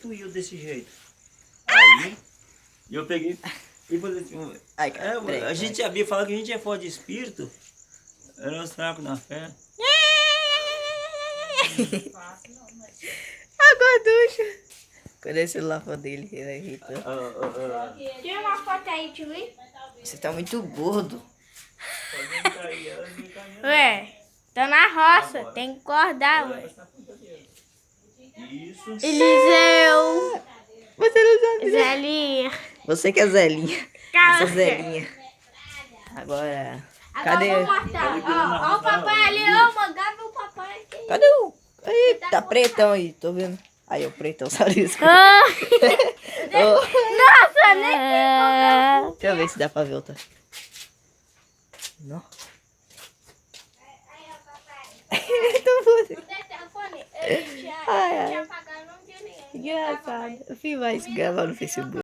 prostituiu desse jeito. Aí, eu peguei e falei assim, Ai, cara, a gente sabia falar que a gente é forte de espírito, era um fraco na fé. A gorducha. Cadê o celular dele? Ele irritou. Tira uma foto aí, tio. Você tá muito gordo. Ué, tá na roça, tem que acordar, ué. Isso. Eliseu, Você não sabe. Zelinha. Você que é Zelinha. Cala. Essa Zelinha. Agora. Agora Cadê? vamos matar. Ó o papai ali, ó, mandava o papai aqui. Cadê o. Aí, tá pretão aí, tô vendo. Aí, o pretão, sabe isso? Ah. Oh, Nossa, nem tem deixa eu ver se dá pra ver outra. Não. Aí, ó, papai. Tô bom. Não tem telefone? Eu tinha Ai, ai. apagado, não tinha ninguém. Engraçado. Eu fiz mais gravar no Facebook.